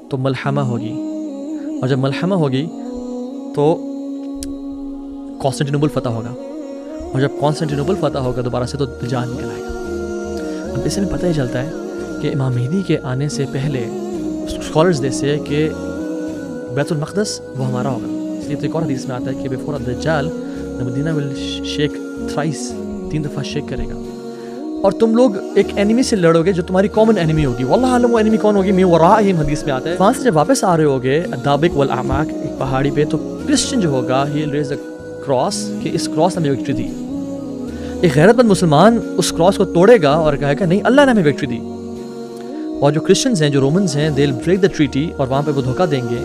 تو ملحمہ ہوگی، اور جب ملحمہ ہوگی تو کانسٹنٹینوپل فتح ہوگا، اور جب کانسٹنٹینوپل فتح ہوگا دوبارہ سے تو دجال نکل آئے گا۔ اب اس سے پتہ ہی چلتا ہے کہ امام مہدی کے آنے سے پہلے اسکالرز دیتے ہیں کہ بیت المقدس وہ ہمارا ہوگا، اس لیے تو ایک اور حدیث میں آتا ہے کہ بیفور الدجال مدینہ ول شیک تھرائس، 3 دفعہ شیک کرے گا، اور تم لوگ ایک اینیمی سے لڑو گے جو تمہاری کامن اینیمی ہوگی، واللہ عالم وہ اینیمی کون ہوگی، میں وراءہم حدیث میں آتا ہے۔ وہاں سے جب واپس آ رہے ہوگے الدابق والاعماق ایک پہاڑی پہ، تو کرسچن جو ہوگا ہی ول ریز اے کراس، کہ اس کراس نے ہمیں وکٹری دی۔ ایک غیرت مند مسلمان اس کراس کو توڑے گا اور کہے گا نہیں اللہ نے ہمیں وکٹری دی، اور جو کرسچنز ہیں، جو رومنز ہیں، دے ول بریک دا ٹریٹی، اور وہاں پہ وہ دھوکہ دیں گے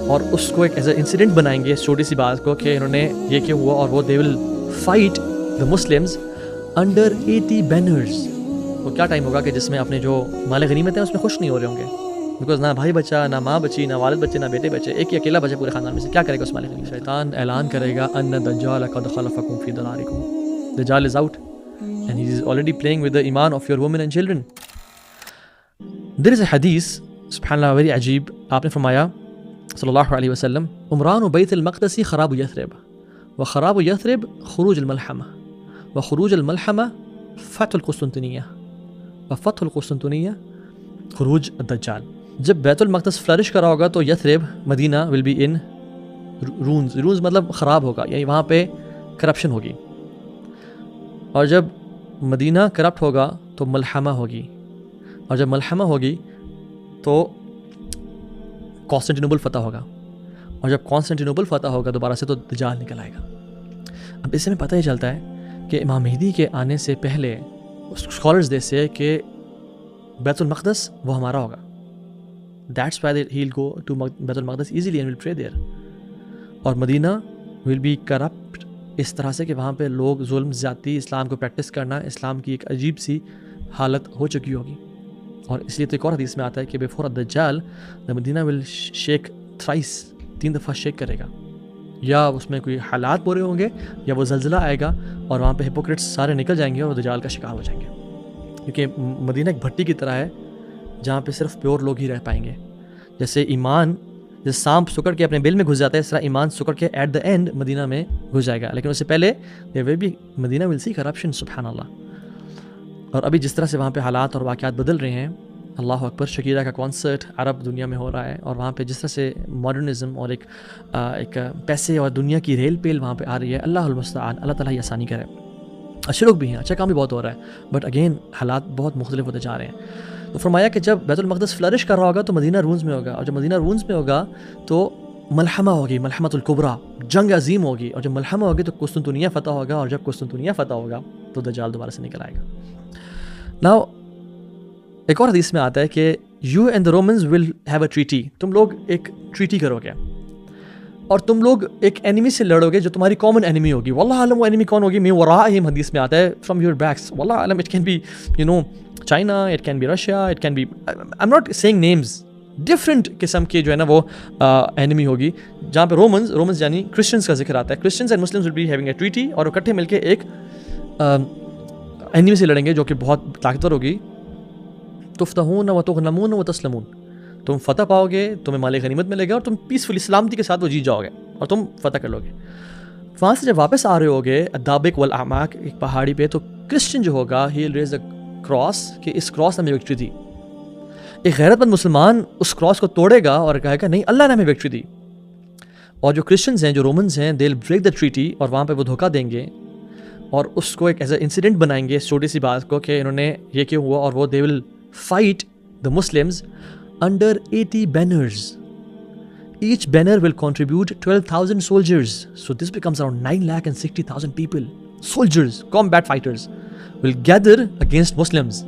اور اس کو ایک ایز اے انسیڈنٹ بنائیں گے، اس چھوٹی سی بات کو کہ انہوں نے یہ کیا ہوا، اور وہ they will fight the Muslims under 80 banners. وہ کیا ٹائم ہوگا کہ جس میں اپنے جو مال غنیمت ہیں اس میں خوش نہیں ہو رہے ہوں گے، بیکاز نہ بھائی بچا، نہ ماں بچی، نہ والد بچے، نہ بیٹے بچے، ایک ہی اکیلا بچے پورے خاندان میں سے، کیا کرے گا اس مال غنیمت؟ شیطان اعلان کرے گا ان الدجال قد خلفکم فی دلالکم، دجال is out and he is already playing with the iman of your women and children. There is a hadith سبحان اللہ very عجیب، آپ نے فرمایا صلی اللہ علیہ وسلم عمران بیت المقدس خراب یثرب وخراب یثرب خروج الملحمہ وخروج الملحمہ فتح القسطنطنیہ وفتح القسطنطنیہ خروج الدجال۔ جب بیت المقدس فلرش کرا ہوگا تو یثرب مدینہ will be in ruins، ruins مطلب خراب ہوگا، یعنی وہاں پہ کرپشن ہوگی، اور جب مدینہ کرپٹ ہوگا تو ملحمہ ہوگی، اور جب ملحمہ ہوگی تو کانسٹنٹینوپل فتح ہوگا، اور جب کانسٹنٹینوپل فتح ہوگا دوبارہ سے تو دجال نکل آئے گا۔ اب اس سے میں پتہ ہی چلتا ہے کہ امام مہدی کے آنے سے پہلے اسکالرز دیتے ہیں کہ بیت المقدس وہ ہمارا ہوگا، that's why he will go to بیت المقدس ایزیلی اینڈ ول پرے دیئر، اور مدینہ ول بی کرپٹ اس طرح سے کہ وہاں پہ لوگ ظلم زیادتی، اسلام کو پریکٹس کرنا، اسلام کی ایک عجیب سی حالت ہو چکی ہوگی، اور اس لیے تو ایک اور حدیث میں آتا ہے کہ بیفور الدجال مدینہ ول شیک تھرائس، 3 دفعہ شیک کرے گا، یا اس میں کوئی حالات برے ہوں گے یا وہ زلزلہ آئے گا اور وہاں پہ ہپوکریٹس سارے نکل جائیں گے اور وہ دجال کا شکار ہو جائیں گے، کیونکہ مدینہ ایک بھٹی کی طرح ہے جہاں پہ صرف پیور لوگ ہی رہ پائیں گے۔ جیسے ایمان جیسے سانپ سکڑ کے اپنے بل میں گھس جاتا ہے، اس طرح ایمان سکڑ کے ایٹ دا اینڈ مدینہ میں گھس جائے گا، لیکن اس سے پہلے بھی مدینہ ول سی کرپشن، سبحان اللہ۔ اور ابھی جس طرح سے وہاں پہ حالات اور واقعات بدل رہے ہیں، اللہ اکبر، شکیرہ کا کانسرٹ عرب دنیا میں ہو رہا ہے، اور وہاں پہ جس طرح سے ماڈرنزم اور ایک پیسے اور دنیا کی ریل پیل وہاں پہ آ رہی ہے، اللہ المستعان، اللہ تعالیٰ یہ آسانی کرے۔ اچھے لوگ بھی ہیں، اچھا کام بھی بہت ہو رہا ہے، بٹ اگین حالات بہت مختلف ہوتے جا رہے ہیں۔ تو فرمایا کہ جب بیت المقدس فلرش کر رہا ہوگا تو مدینہ رونز میں ہوگا، اور جب مدینہ رونز میں ہوگا تو ملحمہ ہوگی، ملحمۃ الکبریٰ، جنگ عظیم ہوگی، اور جب ملحمہ ہوگی تو قسطنطنیہ فتح ہوگا، اور جب قسطنطنیہ فتح ہوگا تو دجال دوبارہ سے نکل آئے گا۔ ناؤ ایک اور حدیث میں آتا ہے کہ you and the Romans will have a treaty, تم لوگ ایک ٹریٹی کرو گے، اور تم لوگ ایک اینیمی سے لڑو گے جو تمہاری کامن اینیمی ہوگی، واللہ عالم وہ اینیمی کون ہوگی، میں وراءہم حدیث میں آتا ہے فرام یور بیکس، واللہ عالم، it can be China, it can be Russia, it can be, I am not seeing names, different قسم کی جو ہے نا وہ اینیمی ہوگی، جہاں پہ رومنز یعنی کرسچنس کا ذکر آتا ہے، Christians and Muslims will be having a treaty, اور وہ اکٹھے مل کے ایک اینیمی سے لڑیں گے جو کہ بہت طاقتور ہوگی، تفتحون و تغنمون و تسلمون، تم فتح پاؤ گے، تمہیں مال غنیمت ملے گا، اور تم پیسفلی سلامتی کے ساتھ وہ جیت جاؤ گے اور تم فتح کر لو گے۔ وہاں سے جب واپس آ رہے ہوگے الدابق والاعماق ایک پہاڑی پہ، تو کرسچن جو ہوگا ہی ول ریز اے کراس، کہ اس کراس نے ہمیں وکٹری دی۔ ایک غیرت مند مسلمان اس کراس کو توڑے گا اور کہے گا نہیں اللہ نے ہمیں وکٹری دی، اور جو کرسچنز ہیں، جو رومنز ہیں، دے ول بریک دا ٹریٹی، اور وہاں پہ وہ دھوکہ دیں گے اور اس کو ایک ایز اے انسیڈنٹ بنائیں گے، اس چھوٹی سی بات کو کہ انہوں نے یہ کیا ہوا، اور وہ they will fight the Muslims under 80 banners. Each banner will contribute 12,000 soldiers. So this becomes around 9,60,000 people. Soldiers, combat fighters will gather against Muslims.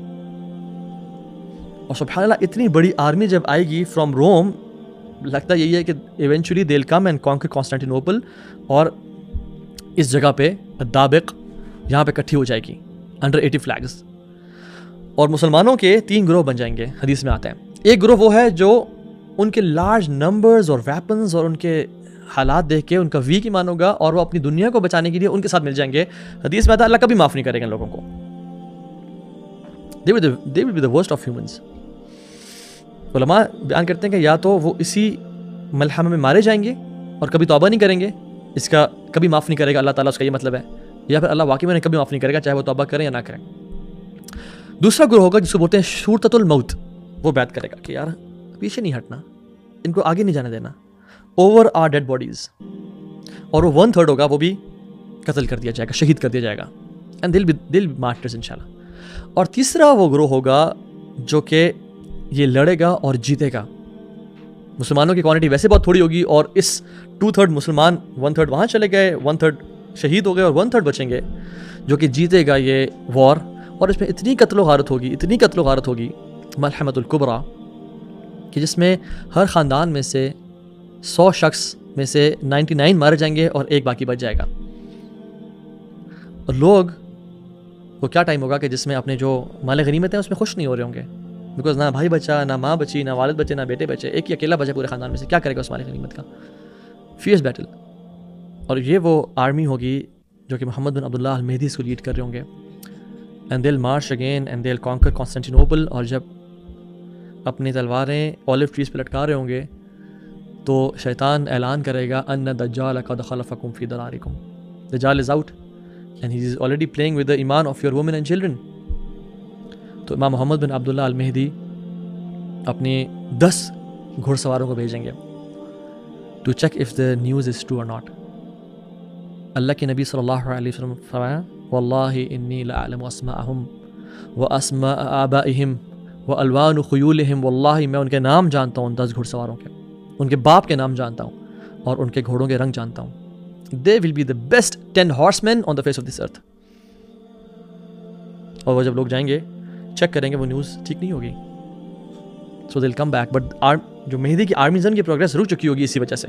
اور سبحان اللہ اتنی بڑی آرمی جب آئے گی فرام روم، لگتا یہی ہے کہ eventually they will come and conquer Constantinople, اور اس جگہ پہ الدابق یہاں پہ اکٹھی ہو جائے گی انڈر 80 flags، اور مسلمانوں کے 3 گروہ بن جائیں گے، حدیث میں آتا ہے۔ ایک گروہ وہ ہے جو ان کے لارج نمبرز اور ویپنز اور ان کے حالات دیکھ کے ان کا ویک ایمان ہوگا، اور وہ اپنی دنیا کو بچانے کے لیے ان کے ساتھ مل جائیں گے۔ حدیث میں آتا ہے اللہ کبھی معاف نہیں کرے گا ان لوگوں کو، they will be the worst of humans. علماء بیان کرتے ہیں کہ یا تو وہ اسی ملحمہ میں مارے جائیں گے اور کبھی توبہ نہیں کریں گے، اس کا کبھی معاف نہیں کرے گا اللہ تعالیٰ، اس کا یہ مطلب ہے، یا پھر اللہ واقعی میں کبھی معاف نہیں کرے گا چاہے وہ توبہ کریں یا نہ کریں۔ دوسرا گروہ ہوگا جس کو بولتے ہیں شورتۃ الموت، وہ بیعت کرے گا کہ یار پیچھے نہیں ہٹنا، ان کو آگے نہیں جانے دینا، اوور آر ڈیڈ باڈیز، اور وہ 1/3 ہوگا وہ بھی قتل کر دیا جائے گا، شہید کر دیا جائے گا، اینڈ دل مارٹرز انشاءاللہ۔ اور تیسرا وہ گروہ ہوگا جو کہ یہ لڑے گا اور جیتے گا۔ مسلمانوں کی کوانٹٹی ویسے بہت تھوڑی ہوگی، اور اس 2/3 مسلمان 1/3 وہاں چلے گئے، 1/3 شہید ہو گئے اور 1/3 بچیں گے جو کہ جیتے گا یہ وار، اور اس میں اتنی قتل و غارت ہوگی ملحمۃ الکبریٰ، کہ جس میں ہر خاندان میں سے 100 شخص میں سے 99 مارے جائیں گے اور ایک باقی بچ جائے گا۔ اور لوگ وہ کیا ٹائم ہوگا کہ جس میں اپنے جو مال غنیمت ہیں اس میں خوش نہیں ہو رہے ہوں گے، بیکاز نہ بھائی بچا، نہ ماں بچی، نہ والد بچے، نہ بیٹے بچے، ایک ہی اکیلا بچا پورے خاندان میں سے، کیا کرے گا اس مال غنیمت کا؟ Fierce battle. اور یہ وہ آرمی ہوگی جو کہ محمد بن عبداللہ المہدی اس کو لیڈ کر رہے ہوں گے، and they will march again and they will conquer Constantinople. اور جب اپنی تلواریں اولیو ٹریز پہ لٹکا رہے ہوں گے تو شیطان اعلان کرے گا ان دجال قد خلفکم فی دلالکم، دجال is out and he is already playing with the iman of your women and children۔ تو امام محمد بن عبداللہ المہدی اپنے 10 گھوڑ سواروں کو بھیجیں گے to check if the news is true or not۔ اللہ کے نبی صلی اللہ علیہ وسلم فرمایا واللہ انی لأعلم اسماءہم واسماء آبائہم والوان خیولہم، واللہ میں ان کے نام جانتا ہوں 10 گھوڑ سواروں کے، ان کے باپ کے نام جانتا ہوں اور ان کے گھوڑوں کے رنگ جانتا ہوں۔ They will be the best 10 horsemen on the face of this earth۔ اور وہ جب لوگ جائیں گے چیک کریں گے وہ نیوز ٹھیک نہیں ہوگی، so they'll come back۔ but جو مہدی کی آرمیز ان کی پروگریس رک چکی ہوگی اسی وجہ سے۔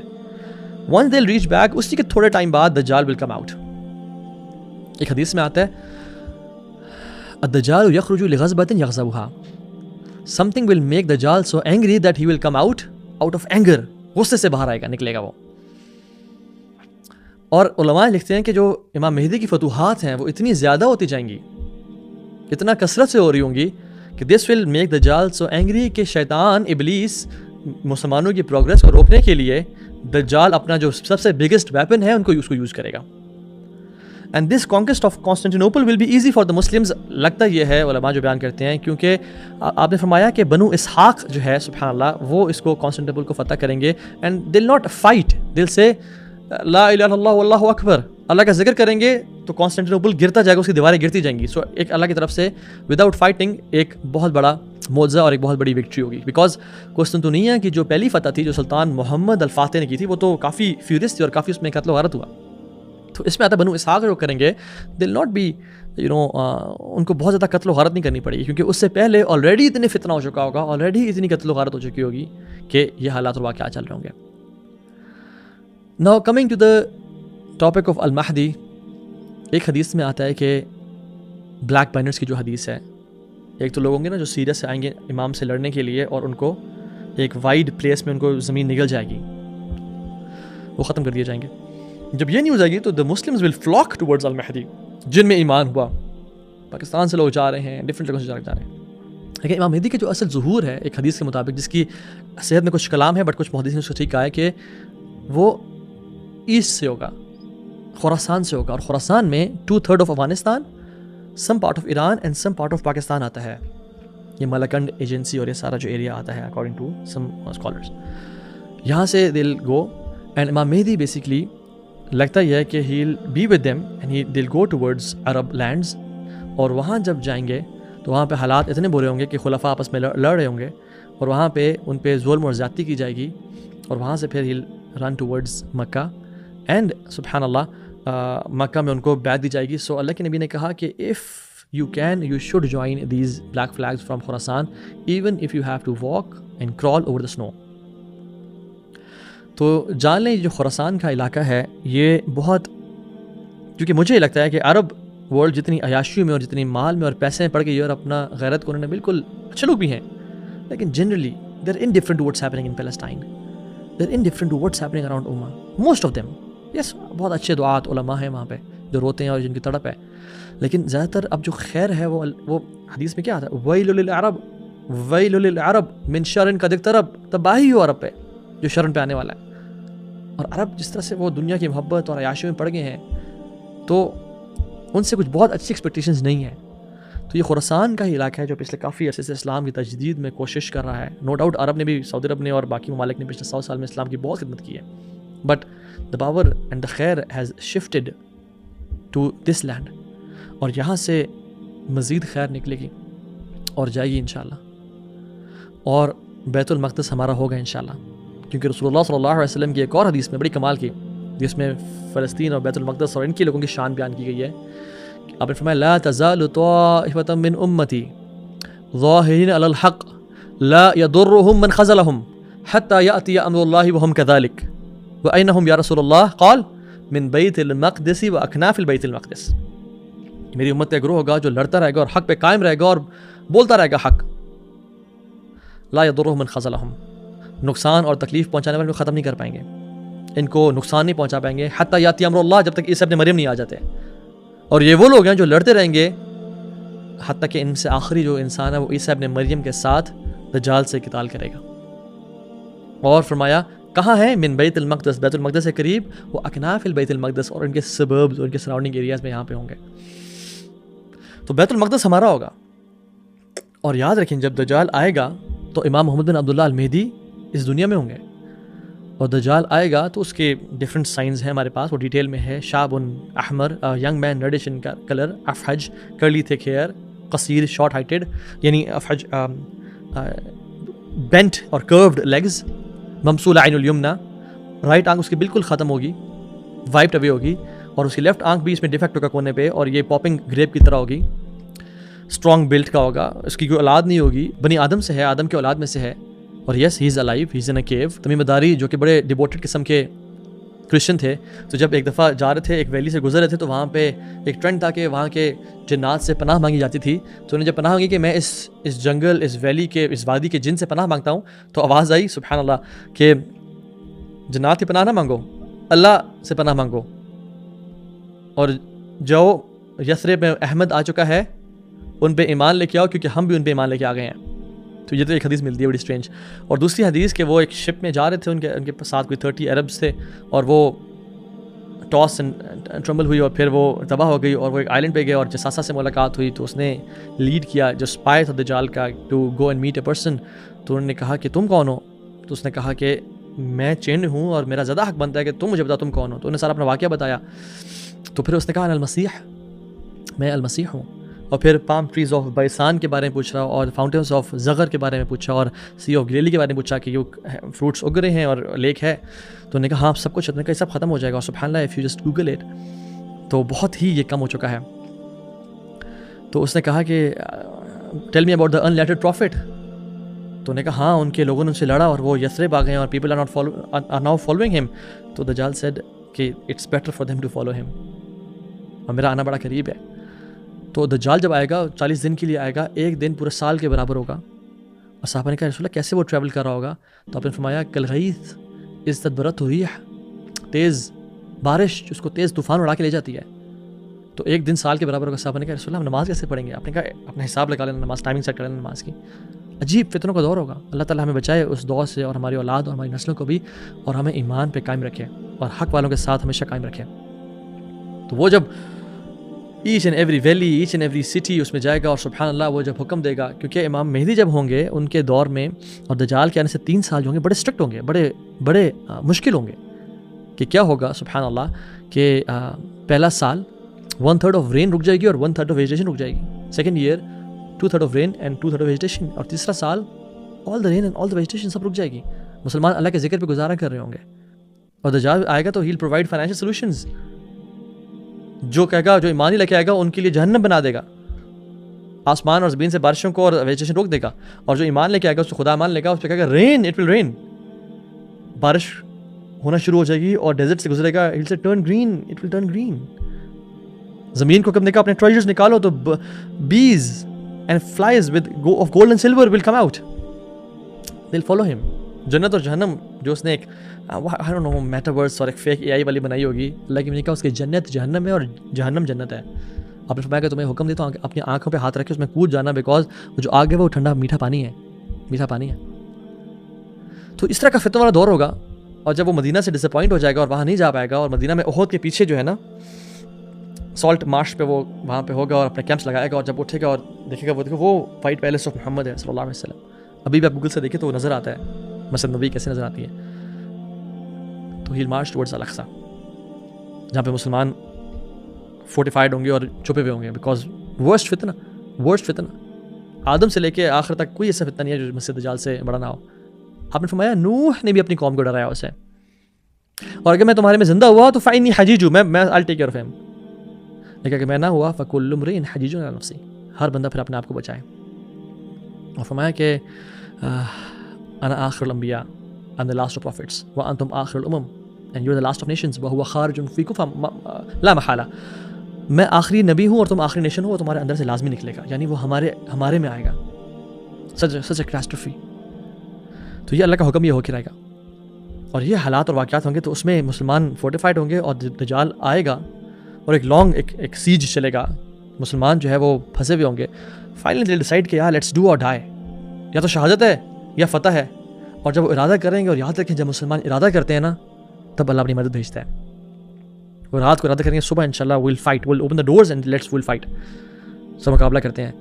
once they'll reach back، اسی کے تھوڑے ٹائم بعد دجال will come out۔ ایک حدیث میں آتا ہے الدجال یخرج لغضبۃ یغضبها، something will make دجال so angry that he will come out of anger، غصے سے باہر آئے گا، نکلے گا وہ۔ اور علماء لکھتے ہیں کہ جو امام مہدی کی فتوحات ہیں وہ اتنی زیادہ ہوتی جائیں گی، اتنا کثرت سے ہو رہی ہوں گی کہ دس ول میک دجال سو اینگری کہ شیطان ابلیس مسلمانوں کی پروگریس کو روکنے کے لیے دجال اپنا جو سب سے بگیسٹ ویپن ہے ان کو یوز کرے گا۔ And this conquest of Constantinople will be easy for the Muslims. لگتا یہ ہے علماء جو بیان کرتے ہیں کیونکہ آپ نے فرمایا کہ بنو اسحاق جو ہے سبحان اللہ وہ اس کو کانسٹینٹینوپل کو فتح کریں گے، اینڈ دل ناٹ فائٹ، دل سے لا الہ الا اللہ واللہ اکبر، اللہ کا ذکر کریں گے تو کانسٹینٹینوپل گرتا جائے گا، اس کی دیواریں گرتی جائیں گی۔ سو ایک اللہ کی طرف سے وداؤٹ فائٹنگ ایک بہت بڑا معجزہ اور ایک بہت بڑی وکٹری ہوگی، بیکاز قسطنطنیہ کی جو پہلی فتح تھی جو سلطان محمد الفاتح نے کی تھی وہ تو کافی فیورس تھی اور کافی اس میں قتل و غارت ہوا۔ تو اس میں آتا ہے بنو اسحاق جو کریں گے دل ناٹ بی ان کو بہت زیادہ قتل و غارت نہیں کرنی پڑے گی، کیونکہ اس سے پہلے آلریڈی اتنے فتنہ ہو چکا ہوگا، آلریڈی اتنی قتل و غارت ہو چکی ہوگی کہ یہ حالات اور واقعات چل رہے ہوں گے۔ Now coming to the topic of المہدی، ایک حدیث میں آتا ہے کہ بلیک بینرز کی جو حدیث ہے، ایک تو لوگ ہوں گے نا جو سیریس سے آئیں گے امام سے لڑنے کے لیے اور ان کو ایک وائڈ پلیس میں ان کو زمین نگل جائے گی، وہ ختم کر دیے جائیں گے۔ جب یہ نیوز آئے گی تو the Muslims will flock towards المہدی، جن میں ایمان ہوا، پاکستان سے لوگ جا رہے ہیں، ڈفرینٹ جگہوں سے جا رہے ہیں۔ لیکن امام مہدی کا جو اصل ظہور ہے ایک حدیث کے مطابق، جس کی صحت میں کچھ کلام ہے بٹ کچھ محدثین نے اس کو ٹھیک کہا ہے کہ وہ ایسٹ سے ہوگا، خراسان سے ہوگا، اور خراسان میں 2/3 of Afghanistan, some part of Iran and some part of Pakistan آتا ہے، یہ ملکنڈ ایجنسی اور یہ سارا جو ایریا آتا ہے اکارڈنگ ٹو سم اسکالرس، یہاں سے دل گو اینڈ امام مہدی بیسکلی لگتا یہ ہے کہ he will be with them and he'll go towards Arab lands, اور وہاں جب جائیں گے تو وہاں پہ حالات اتنے برے ہوں گے کہ خلفاء آپس میں لڑ رہے ہوں گے اور وہاں پہ ان پہ ظلم اور زیادتی کی جائے گی، اور وہاں سے پھر ہی رن ٹورڈز مکہ اینڈ سبحان اللہ مکہ میں ان کو بیعت دی جائے گی۔ سو اللہ کے نبی نے کہا کہ if you can you should join these black flags from خراسان even if you have to walk and crawl over the snow. تو جان لیں جو خراسان کا علاقہ ہے یہ بہت، کیونکہ مجھے یہ لگتا ہے کہ عرب ورلڈ جتنی عیاشیوں میں اور جتنی مال میں اور پیسے میں پڑ گئی اور اپنا غیرت کو انہوں نے بالکل، اچھے لوگ بھی ہیں لیکن generally they are indifferent to what's happening in Palestine, they are indifferent to what's happening around اما، موسٹ آف دیم، یس بہت اچھے دعات علماء ہیں وہاں پہ جو روتے ہیں اور جن کی تڑپ ہے، لیکن زیادہ تر اب جو خیر ہے وہ حدیث میں کیا آتا ہے ویل للعرب، ویل للعرب من شر قد اقترب، تباہی ہو عرب پہ جو شرن پہ آنے والا ہے. اور عرب جس طرح سے وہ دنیا کی محبت اور عیاشی میں پڑ گئے ہیں تو ان سے کچھ بہت اچھی ایکسپیکٹیشنز نہیں ہیں. تو یہ خراسان کا ہی علاقہ ہے جو پچھلے کافی عرصے سے اسلام کی تجدید میں کوشش کر رہا ہے. نو ڈاؤٹ عرب نے بھی، سعودی عرب نے اور باقی ممالک نے پچھلے 100 سال میں اسلام کی بہت خدمت کی ہے. But the power and the خیر has shifted to this land, اور یہاں سے مزید خیر نکلے گی اور جائے گی انشاءاللہ. اور بیت المقدس ہمارا ہوگا انشاءاللہ، کیونکہ رسول اللہ صلی اللہ علیہ وسلم کی ایک اور حدیث میں بڑی کمال کی، جس میں فلسطین اور بیت المقدس اور ان کے لوگوں کی شان بیان کی گئی ہے. آپ نے فرمایا لا تزال طائفة من امتی ظاہرین علی الحق لا يضرهم من خذلهم حتى يأتي امر الله وهم كذلك وأينهم يا رسول الله قال من بیت المقدس واکناف البیت المقدس. میری امت کا گروہ ہوگا جو لڑتا رہے گا اور حق پہ قائم رہے گا اور بولتا رہے گا حق. لا يضرهم من خذلهم، نقصان اور تکلیف پہنچانے والے کو ختم نہیں کر پائیں گے، ان کو نقصان نہیں پہنچا پائیں گے حتی یاتی امر اللہ، جب تک عیسی ابن مریم نہیں آ جاتے. اور یہ وہ لوگ ہیں جو لڑتے رہیں گے حتیٰ کہ ان سے آخری جو انسان ہے وہ عیسی ابن مریم کے ساتھ دجال سے قتال کرے گا. اور فرمایا کہاں ہے؟ من بیت المقدس، بیت المقدس سے قریب، وہ اکناف البیت المقدس، اور ان کے سبربز اور ان کے سراؤنڈنگ ایریاز میں یہاں پہ ہوں گے. تو بیت المقدس ہمارا ہوگا. اور یاد رکھیں جب دجال آئے گا تو امام محمد بن عبداللہ المہدی اس دنیا میں ہوں گے، اور دجال آئے گا تو اس کے ڈفرینٹ سائنز ہیں ہمارے پاس، وہ ڈیٹیل میں ہے. شاب احمر، ینگ مین ریڈش ان کا کلر، افحج کرلی تھک ہیئر، قصیر شارٹ ہائٹڈ، یعنی افحج بینٹ اور کروڈ لیگز، ممسول عین الیمنا، رائٹ آنکھ اس کی بالکل ختم ہوگی، وائپڈ اوے ہوگی، اور اس کی لیفٹ آنکھ بھی اس میں ڈیفیکٹ ہوگا کونے پہ، اور یہ پاپنگ گریپ کی طرح ہوگی. اسٹرانگ بلٹ کا ہوگا، اس کی کوئی اولاد نہیں ہوگی، بنی آدم سے ہے، آدم کی اولاد میں سے ہے. اور یس ہی از الائیو، ہی از ان اے کیو. تمیم داری جو کہ بڑے ڈیووٹڈ قسم کے کرسچن تھے، تو جب ایک دفعہ جا رہے تھے ایک ویلی سے گزر رہے تھے تو وہاں پہ ایک ٹرینڈ تھا کہ وہاں کے جنات سے پناہ مانگی جاتی تھی. تو انہیں جب پناہ مانگی کہ میں اس جنگل، اس ویلی کے، اس وادی کے جن سے پناہ مانگتا ہوں، تو آواز آئی سبحان اللہ کہ جنات کی پناہ نہ مانگو، اللہ سے پناہ مانگو. اور جو یثرب میں احمد آ چکا ہے ان پہ ایمان لے کے آؤ، کیونکہ ہم بھی ان پہ ایمان لے کے آ گئے ہیں. تو یہ تو ایک حدیث ملتی ہے بڑی اسٹرینج. اور دوسری حدیث کہ وہ ایک شپ میں جا رہے تھے، ان کے ساتھ کوئی 30 عربز تھے، اور وہ ٹاس اینڈ ٹرمبل ہوئی اور پھر وہ تباہ ہو گئی، اور وہ ایک آئلینڈ پہ گئے اور جساسا سے ملاقات ہوئی. تو اس نے لیڈ کیا جو اسپائی تھا دجال کا، to go and meet a person. تو انہوں نے کہا کہ تم کون ہو؟ تو اس نے کہا کہ میں چینڈ ہوں اور میرا زیادہ حق بنتا ہے کہ تم مجھے بتاؤ تم کون ہو. تو انہوں نے سارا اپنا واقعہ بتایا. تو پھر اس نے کہا انا المسیح، میں المسیح ہوں. اور پھر پام ٹریز آف بیسان کے بارے میں پوچھ رہا، اور فاؤنٹینس آف زغر کے بارے میں پوچھا، اور سی آف گلیلی کے بارے میں پوچھا کہ یہ فروٹس اگ رہے ہیں اور لیک ہے. تو انہوں نے کہا ہاں سب کچھ، نے کہا سب ختم ہو جائے گا. اور سبحان اللہ if you just Google it تو بہت ہی یہ کم ہو چکا ہے. تو اس نے کہا کہ tell me about the unlettered prophet. تو انہوں نے کہا ہاں ان کے لوگوں نے ان سے لڑا اور وہ یثرب آ گئے اور پیپل آر ناؤ فالوئنگ ہم. تو دجال سیڈ کہ it's better for them to follow him, اور میرا آنا بڑا قریب ہے. تو دجال جب آئے گا 40 دن کے لیے آئے گا، ایک دن پورے سال کے برابر ہوگا. اور صحابہ نے کہا رسول اللہ کیسے وہ ٹریول کر رہا ہوگا؟ تو آپ نے فرمایا کالغیث استدبرت ریح، تیز بارش جس کو تیز طوفان اڑا کے لے جاتی ہے. تو ایک دن سال کے برابر ہوگا. صحابہ نے کہا رسول اللہ ہم نماز کیسے پڑھیں گے؟ آپ نے کہا اپنا حساب لگا لینا، نماز ٹائمنگ سیٹ کر لینا نماز کی. عجیب فتنوں کا دور ہوگا. اللہ تعالیٰ ہمیں بچائے اس دور سے، اور ہماری اولاد اور ہماری نسلوں کو بھی، اور ہمیں ایمان پہ قائم رکھے اور حق والوں کے ساتھ ہمیشہ قائم رکھے. تو وہ جب each and every valley, each and every city اس میں جائے گا، اور سبحان اللہ وہ جب حکم دے گا، کیونکہ امام مہدی جب ہوں گے ان کے دور میں اور دجال کے آنے سے 3 سال جو ہوں گے بڑے اسٹرکٹ ہوں گے، بڑے مشکل ہوں گے. کہ کیا ہوگا سبحان اللہ کہ پہلا سال 1/3 آف رین رک جائے گی اور 1/3 آف ویجیٹیشن رک جائے گی. Second year 2/3 of rain and 2/3 of vegetation. اور تیسرا سال آل دا رین اینڈ آل دا ویجیٹیشن سب رک جائے گی. مسلمان اللہ کے ذکر پہ گزارا کر رہے ہوں گے. اور دجال آئے گا تو ہیل پرووائڈ فائنینشیل سولوشنز. جو کہے گا، جو ایمان ہی لے کے آئے گا ان کے لیے جہنم بنا دے گا. آسمان اور زمین سے بارشوں کو اور ویجیٹیشن روک دے گا. اور جو ایمان لے کے آئے گا، اس کو خدا مان لے گا، اس پہ کہے گا رین، اٹ ول رین، بارش ہونا شروع ہو جائے گی. اور ڈیزرٹ سے گزرے گا، it will turn green, it will turn green. زمین کو کب نے کہا اپنے ٹریجرز نکالو تو bees and flies with of gold and silver will come out, they will follow him. جنت اور جہنم جو اس نے ایک I don't know میٹاورس اور ایک فیک AI والی بنائی ہوگی، اللہ کی نے کہا اس کی جنت جہنم ہے اور جہنم جنت ہے. آپ نے فرمایا کہ تمہیں حکم دے تو اپنی آنکھوں پہ ہاتھ رکھ کے اس میں کود جانا، بیکاز وہ جو آگ ہے وہ ٹھنڈا میٹھا پانی ہے. تو اس طرح کا فتنہ والا دور ہوگا. اور جب وہ مدینہ سے ڈس اپوائنٹ ہو جائے گا اور وہاں نہیں جا پائے گا، اور مدینہ میں احد کے پیچھے جو ہے نا سالٹ مارش پہ وہ وہاں پہ ہوگا اور اپنے کیمپس لگائے گا، اور جب اٹھے گا اور دیکھے گا وہ فائٹ پیلس آف محمد ہے صلی اللہ علیہ وسلم. ابھی بھی آپ گوگل سے دیکھیں تو وہ نظر آتا ہے مسجد نبوی کیسے نظر آتی ہے. تو ہیل مارچ ٹورڈز الاقصی، جہاں پہ مسلمان فورٹیفائڈ ہوں گے اور چھپے ہوئے ہوں گے، بیکاز ورسٹ فتنہ آدم سے لے کے آخر تک کوئی ایسا فتنہ نہیں ہے جو مسیح دجال سے بڑا نہ ہو. آپ نے فرمایا نوح نے بھی اپنی قوم کو ڈرایا اسے، اور اگر میں تمہارے میں زندہ ہوا تو فإنی حجیج، میں I'll take care of him. لیکن اگر میں نہ ہوا فکل امرئ حجیج علی نفسہ، ہر بندہ پھر اپنے آپ کو بچائے. اور فرمایا کہ انا آخر الانبیاء I'm the last of prophets وانتم آخر الامم and you're the last of nations وهو خارج فیکم لا محالہ. میں آخری نبی ہوں اور تم آخری نیشن ہو، اور تمہارے اندر سے لازمی نکلے گا، یعنی وہ ہمارے میں آئے گا. سچ اے کیٹاسٹروفی. تو یہ اللہ کا حکم یہ ہو کے رہے گا، اور یہ حالات اور واقعات ہوں گے تو اس میں مسلمان فورٹیفائڈ ہوں گے، اور دجال آئے گا اور ایک سیج چلے گا. مسلمان جو ہے وہ پھنسے ہوئے ہوں گے. فائنلی دے ڈیسائیڈ کہ یار لیٹس ڈو اور ڈائی، یا تو شہادت ہے یا فتح ہے. اور جب وہ ارادہ کریں گے، اور یاد رکھیں جب مسلمان ارادہ کرتے ہیں نا تب اللہ اپنی مدد بھیجتا ہے. وہ رات کو ارادہ کریں گے صبح انشاءاللہ we'll fight, we'll open the doors and let's we'll fight, سب مقابلہ کرتے ہیں.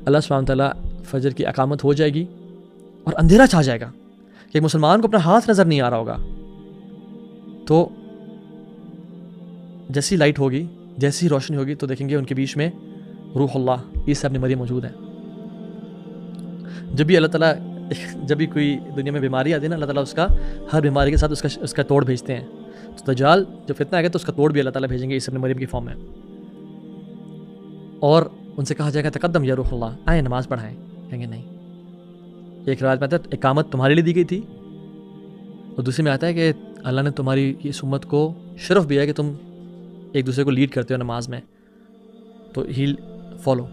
اللہ سبحانہ تعالیٰ فجر کی اقامت ہو جائے گی اور اندھیرا چھا جائے گا کہ مسلمان کو اپنا ہاتھ نظر نہیں آ رہا ہوگا. تو جیسی لائٹ ہوگی، جیسی روشنی ہوگی، تو دیکھیں گے ان کے بیچ میں روح اللہ عیسیٰ ابن مریم موجود ہیں. جب بھی اللہ تعالیٰ جب بھی کوئی دنیا میں بیماری آتی ہے نا، اللہ تعالیٰ اس کا ہر بیماری کے ساتھ اس کا توڑ بھیجتے ہیں. تو دجال جو فتنہ آئے گا تو اس کا توڑ بھی اللہ تعالیٰ بھیجیں گے عیسیٰ ابن مریم کی فارم میں. اور ان سے کہا جائے گا تقدم یا روح اللہ، آئیں نماز پڑھائیں. کہیں گے نہیں. ایک روایت میں آتا ہے اقامت تمہارے لیے دی گئی تھی، اور دوسری میں آتا ہے کہ اللہ نے تمہاری اس امت کو شرف دیا ہے کہ تم ایک دوسرے کو لیڈ کرتے ہو نماز میں، تو ہیل فالو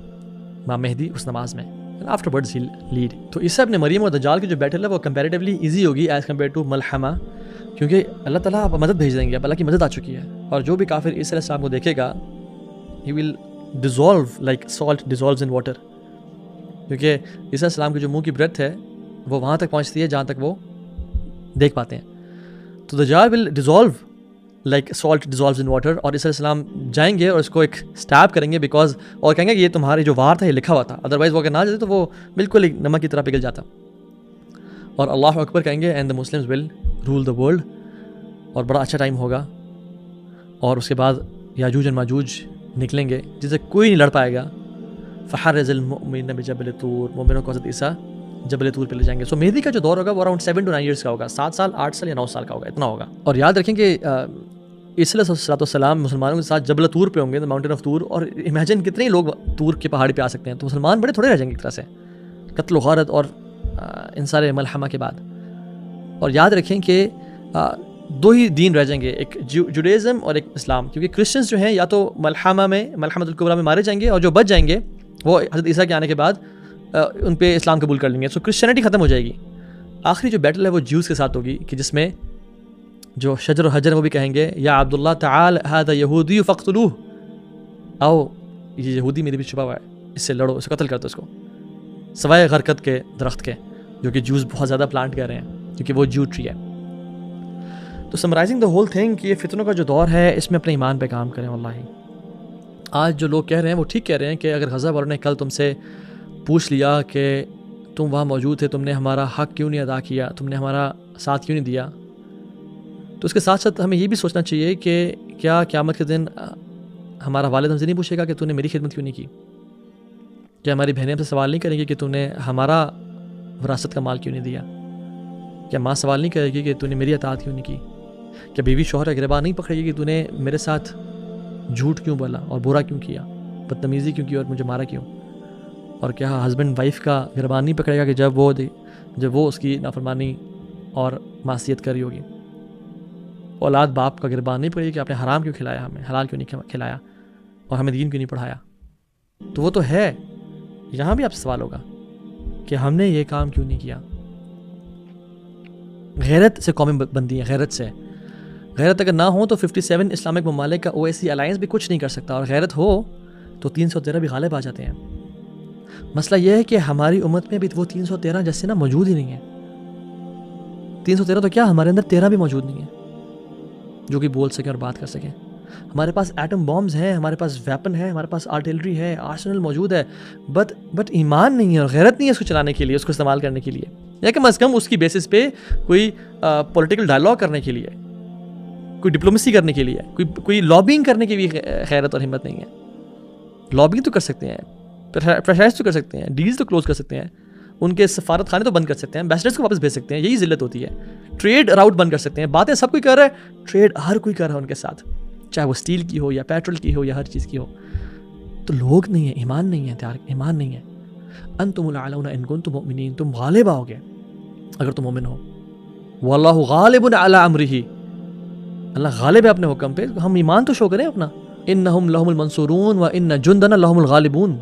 امام مہدی اس نماز میں، آفٹر ورڈز ہیل لیڈ. تو عیسیٰ ابن مریم اور دجال کی جو بیٹل ہے وہ کمپیریٹیولی ایزی ہوگی ایز کمپیئر ٹو ملحمہ، کیونکہ اللہ تعالیٰ اب مدد بھیج دیں گے. اب اللہ کی مدد آ چکی ہے، اور جو بھی کافر عیسیٰ علیہ السلام کو دیکھے گا he will dissolve like salt dissolves in water, کیونکہ عیسیٰ علیہ السلام کی جو منہ کی بریتھ ہے وہ وہاں تک پہنچتی ہے جہاں تک وہ دیکھ پاتے ہیں. تو دجال will dissolve like salt dissolves in water, اور عیسیٰ علیہ السلام جائیں گے اور اس کو ایک اسٹیپ کریں گے، بیکاز اور کہیں گے کہ یہ تمہاری جو وار تھا یہ لکھا ہوا تھا، ادروائز وہ اگر نہ جاتے تو وہ بالکل ایک نمک کی طرح پگھل جاتا. اور اللہ اکبر کہیں گے and the Muslims will rule the world, اور بڑا اچھا ٹائم ہوگا. اور اس کے بعد یاجوج اور ماجوج نکلیں گے جسے کوئی نہیں لڑ پائے گا. فحرز المؤمنین بجبل طور، مومنوں کو حضرت عیسیٰ جبل طور پہ لے جائیں گے. سو مہدی کا جو دور ہوگا وہ اراؤنڈ 7 to 9 ایئرس کا ہوگا، 7 سال 8 سال یا 9 سال کا ہوگا، اتنا ہوگا. اور یاد رکھیں کہ عیسیٰ علیہ السلام مسلمانوں کے ساتھ جبل طور پہ ہوں گے، ماؤنٹین آف طور. اور امیجن کتنے لوگ طور کی پہاڑی پہ آ سکتے ہیں، تو مسلمان بڑے تھوڑے رہ جائیں گے ایک طرح سے قتل و غارت اور ان سارے ملحمہ کے بعد. اور یاد رکھیں کہ 2 ہی دین رہ جائیں گے، ایک جوڈیزم اور ایک اسلام، کیونکہ کرسچنز جو ہیں یا تو ملحمۃ الکبریٰ میں مارے جائیں گے، اور جو بچ جائیں گے وہ حضرت عیسیٰ کے آنے کے بعد ان پہ اسلام قبول کر لیں گے. سو کرسچینٹی ختم ہو جائے گی. آخری جو بیٹل ہے وہ جیوز کے ساتھ ہوگی، کہ جس میں جو شجر و حجر وہ بھی کہیں گے یا عبداللہ تعال ھذا یہودی فقتلوہ، آؤ یہ یہودی میرے بھی چھپا ہوا ہے، اس سے لڑو، اسے قتل کر دو اس کو، سوائے غرقد کے درخت کے، جو کہ جوز بہت زیادہ پلانٹ کر رہے ہیں کیونکہ وہ جو ٹری ہے. تو سمرائزنگ دا ہول تھنگ کہ یہ فتنوں کا جو دور ہے اس میں اپنے ایمان پہ کام کریں. واللہ آج جو لوگ کہہ رہے ہیں وہ ٹھیک کہہ رہے ہیں کہ اگر غزہ والوں نے کل تم سے پوچھ لیا کہ تم وہاں موجود تھے، تم نے ہمارا حق کیوں نہیں ادا کیا، تم نے ہمارا ساتھ کیوں نہیں دیا، تو اس کے ساتھ ساتھ ہمیں یہ بھی سوچنا چاہیے کہ کیا قیامت کے دن ہمارا والد ہم سے نہیں پوچھے گا کہ تو نے میری خدمت کیوں نہیں کی؟ کیا ہماری بہنیں ہم سے سوال نہیں کریں گی کہ تو نے ہمارا وراثت کا مال کیوں نہیں دیا؟ کیا ماں سوال نہیں کرے گی کہ تو نے میری اطاعت کیوں نہیں کی؟ کیا بیوی شوہر گربان نہیں پکڑے گی کہ تو نے میرے ساتھ جھوٹ کیوں بولا اور برا کیوں کیا، بدتمیزی کیوں کی اور مجھے مارا کیوں؟ اور کیا ہسبینڈ وائف کا گربان نہیں پکڑے گا کہ جب وہ اس کی نافرمانی اور معصیت کری ہوگی؟ اولاد باپ کا گربان نہیں پکڑے گی کہ آپ نے حرام کیوں کھلایا، ہمیں حلال کیوں نہیں کھلایا، اور ہمیں دین کیوں نہیں پڑھایا؟ تو وہ تو ہے، یہاں بھی آپ سے سوال ہوگا کہ ہم نے یہ کام کیوں نہیں کیا. غیرت سے قومیں بنتی ہیں، غیرت اگر نہ ہو تو 57 اسلامک ممالک کا OIC الائنس بھی کچھ نہیں کر سکتا. اور غیرت ہو تو 313 بھی غالب آ جاتے ہیں. مسئلہ یہ ہے کہ ہماری امت میں بھی وہ 313 جیسے نا موجود ہی نہیں ہے. 313 تو کیا ہمارے اندر 13 بھی موجود نہیں ہے جو کہ بول سکیں اور بات کر سکیں. ہمارے پاس ایٹم بامز ہیں, ہمارے پاس ویپن ہے, ہمارے پاس آرٹلری ہے, آرسنل موجود ہے, بٹ ایمان نہیں ہے اور غیرت نہیں ہے اس کو چلانے کے لیے, اس کو استعمال کرنے کے لیے, یا کم از کم اس کی بیسس پہ کوئی پولیٹیکل ڈائلاگ کرنے کے لیے, کوئی ڈپلومیسی کرنے کے لیے, کوئی لابینگ کرنے کی بھی غیرت اور ہمت نہیں ہے. لابینگ تو کر سکتے ہیں, پریشرائز تو کر سکتے ہیں, ڈیلز تو کلوز کر سکتے ہیں, ان کے سفارت خانے تو بند کر سکتے ہیں, ایمبیسڈرز کو واپس بھیج سکتے ہیں, یہی ذلت ہوتی ہے. ٹریڈ راؤٹ بند کر سکتے ہیں, باتیں سب کوئی کر رہا ہے, ٹریڈ ہر کوئی کر رہا ہے ان کے ساتھ, چاہے وہ اسٹیل کی ہو یا پیٹرول کی ہو یا ہر چیز کی ہو. تو لوگ نہیں ہیں, ایمان نہیں ہے, ایمان نہیں ہے. انتم الاعلون ان کنتم مؤمنین, تم غالب آؤ گے اگر تم مومن ہو. واللہ غالب علی امرہ, اللہ غالب ہے اپنے حکم پہ. ہم ایمان تو شو کریں اپنا. انہم لہم المنصورون و ان جندنا لہم الغالبون,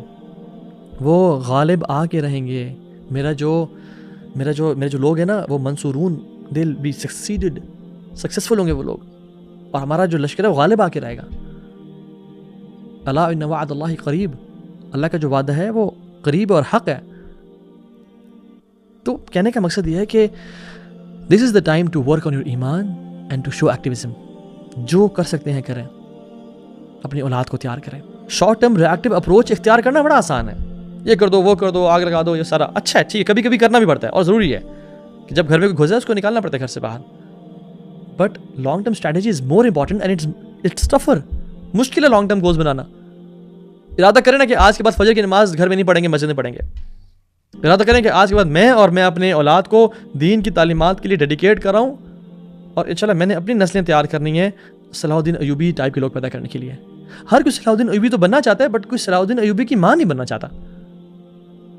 وہ غالب آ کے رہیں گے. میرے جو لوگ ہیں نا وہ منصورون, they'll be succeeded, سکسیسفل ہوں گے وہ لوگ, اور ہمارا جو لشکر ہے وہ غالب آ کے رہے گا. الا ان وعد اللہ قریب, اللہ کا جو وعدہ ہے وہ قریب اور حق ہے. تو کہنے کا مقصد یہ ہے کہ this is the time to work on your ایمان and to show activism. جو کر سکتے ہیں کریں, اپنی اولاد کو تیار کریں. شارٹ ٹرم ریئیکٹیو اپروچ اختیار کرنا بڑا آسان ہے, یہ کر دو وہ کر دو, آگ لگا دو, یہ سارا اچھا ہے, ٹھیک ہے, کبھی کبھی کرنا بھی پڑتا ہے اور ضروری ہے کہ جب گھر میں کوئی گھس جائے اس کو نکالنا پڑتا ہے گھر سے باہر. But long term strategy is more important and it's tougher. مشکل ہے لانگ ٹرم گولز بنانا. ارادہ کریں نا کہ آج کے بعد فجر کی نماز گھر میں نہیں پڑھیں گے, مسجد میں پڑھیں گے. ارادہ کریں کہ آج کے بعد میں اپنے اولاد کو دین کی تعلیمات کے لیے ڈیڈیکیٹ کر رہا ہوں, اور انشاءاللہ میں نے اپنی نسلیں تیار کرنی ہے صلاح الدین ایوبی ٹائپ کے لوگ پیدا کرنے کے لیے. ہر کوئی صلاح الدین ایوبی تو بننا چاہتا ہے, بٹ کوئی صلاح الدین ایوبی کی ماں نہیں بننا چاہتا,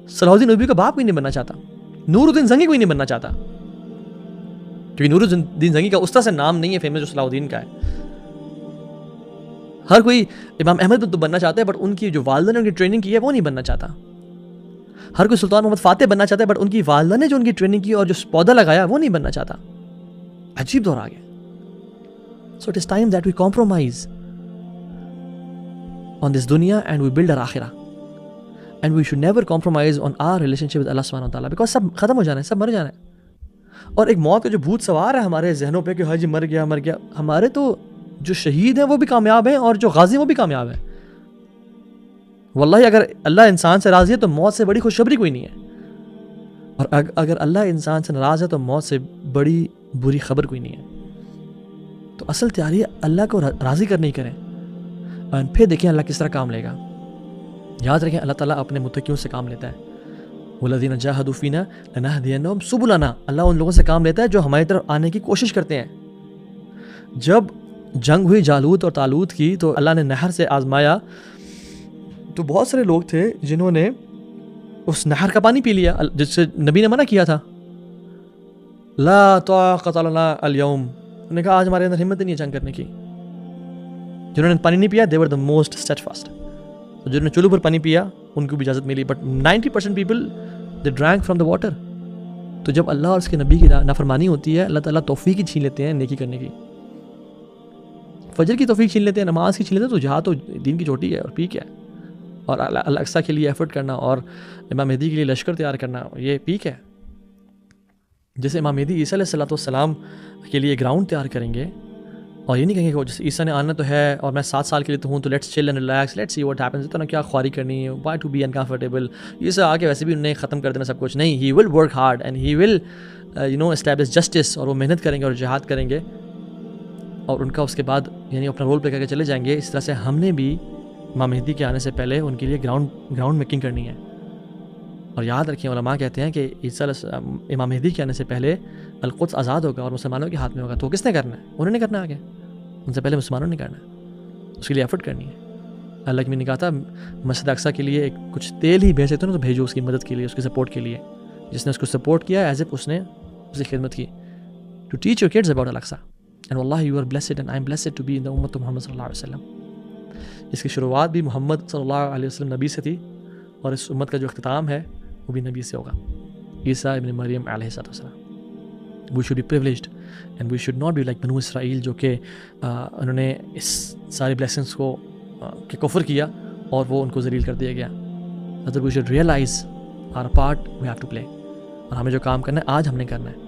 صلاح الدین ایوبی کا باپ کوئی نہیں بننا چاہتا, نور الدین زنگی کوئی نہیں بننا چاہتا, کیونکہ نور الدین زنگی کا اس طرح سے نام نہیں ہے فیمس جو صلاح الدین کا ہے. ہر کوئی امام احمد بن تو بننا چاہتا ہے, بٹ ان کی جو والدہ نے ان کی ٹریننگ کی ہے وہ نہیں بننا چاہتا. ہر کوئی سلطان محمد فاتح بننا چاہتا ہے, بٹ ان کی والدہ نے جو ان کی ٹریننگ کی اور جو پودا لگایا وہ نہیں بننا چاہتا. عجیب دور آ گیا. So it is time that we compromise on this dunya and we build our akhirah. And we should never compromise on our relationship with Allah subhanahu wa ta'ala, because سب ختم ہو جانا ہے, سب مر جانا ہے. اور ایک موت کا جو بھوت سوار ہے ہمارے ذہنوں پہ کہ ہاں جی مر گیا. ہمارے تو جو شہید ہیں وہ بھی کامیاب ہیں اور جو غازی ہیں وہ بھی کامیاب ہیں. واللہ اگر اللہ انسان سے راضی ہے تو موت سے بڑی خوشخبری کوئی نہیں ہے, اور اگر اللہ انسان سے ناراض ہے تو موت سے بڑی بری خبر کوئی نہیں ہے. تو اصل تیاری اللہ کو راضی کرنے ہی کریں, اور پھر دیکھیں اللہ کس طرح کام لے گا. یاد رکھیں اللہ تعالیٰ اپنے متقیوں سے کام لیتا ہے. وَالَّذِينَ جَاهَدُوا فِينَا لَنَهْدِيَنَّهُمْ سُبُلَنَا, اللہ ان لوگوں سے کام لیتا ہے جو ہماری طرف آنے کی کوشش کرتے ہیں. جب جنگ ہوئی جالوت اور طالوت کی تو اللہ نے نہر سے آزمایا, تو بہت سارے لوگ تھے جنہوں نے اس نہر کا پانی پی لیا جس سے نبی نے منع کیا تھا. لا طاقت لنا اليوم, انہوں نے کہا آج ہمارے اندر ہمت نہیں ہے جنگ کرنے کی. جنہوں نے پانی نہیں پیا they were the most steadfast. جنہوں نے چولہے پر پانی پیا ان کو بھی اجازت ملی, but 90% people they drank from the water. تو جب اللہ اور اس کے نبی کی نافرمانی ہوتی ہے اللہ تعالیٰ توفیق ہی چھین لیتے ہیں نیکی کرنے کی. فجر کی توفیق چھین لیتے ہیں, نماز کی چھین لیتے ہیں, تو جہاں تو دین کی چوٹی ہے اور پیک ہے. اور الاقصیٰ کے لیے ایفرٹ کرنا اور امام مہدی کے لیے لشکر تیار کرنا یہ پیک ہے. جیسے امام مہدی عیسیٰ علیہ السلام کے لیے گراؤنڈ تیار کریں گے, اور یہ نہیں کہیں گے کہ جیسے عیسیٰ نے آنا تو ہے اور میں 7 سال کے لیے تو ہوں, تو لیٹس چل and relax, let's see what happens, اتنا کیا خواری کرنی ہے, وائی ٹو بی انکمفرٹیبل. عیسیٰ آ کے ویسے بھی انہیں ختم کر دینا سب کچھ نہیں. He will work hard and he will establish justice, اور وہ محنت کریں گے اور جہاد کریں گے, اور ان کا اس کے بعد یعنی اپنا رول پلے کر کے چلے جائیں گے. اس طرح سے ہم نے بھی امام مہدی کے آنے سے پہلے ان کے لیے گراؤنڈ میکنگ کرنی ہے. اور یاد رکھیں علماء کہتے ہیں کہ امام مہدی کے آنے سے پہلے القدس آزاد ہوگا اور مسلمانوں کے ہاتھ میں ہوگا. تو کس نے کرنا ہے؟ انہوں نے کرنا ہے. آگے ان سے پہلے مسلمانوں نے کرنا ہے, اس کے لیے ایفرٹ کرنی ہے. اللہ کی نے کہا تھا مسجد اقصیٰ کے لیے کچھ تیل ہی بھیج سکتے ہو تو بھیجو اس کی مدد کے لیے, اس کی سپورٹ کے لیے. جس نے اس کو سپورٹ کیا ایز اف اس نے اس کی خدمت کی. To teach your kids about Al Aqsa, and واللہ you are blessed and I am blessed to be in the امت محمد صلی اللہ علیہ وسلم. اس کی شروعات بھی محمد صلی اللہ علیہ وسلم نبی سے تھی, اور اس امت کا جو اختتام ہے وہ بھی نبی سے ہوگا, عیسیٰ ابن مریم علیہ السلام. We should be privileged and we should not be like بنو اسرائیل جو کہ انہوں نے اس ساری بلیسنگس کو کہ کفر کیا اور وہ ان کو ذلیل کر دیا گیا. حضرت we should realise our part we have to play, اور ہمیں جو کام کرنا ہے آج ہم نے کرنا ہے.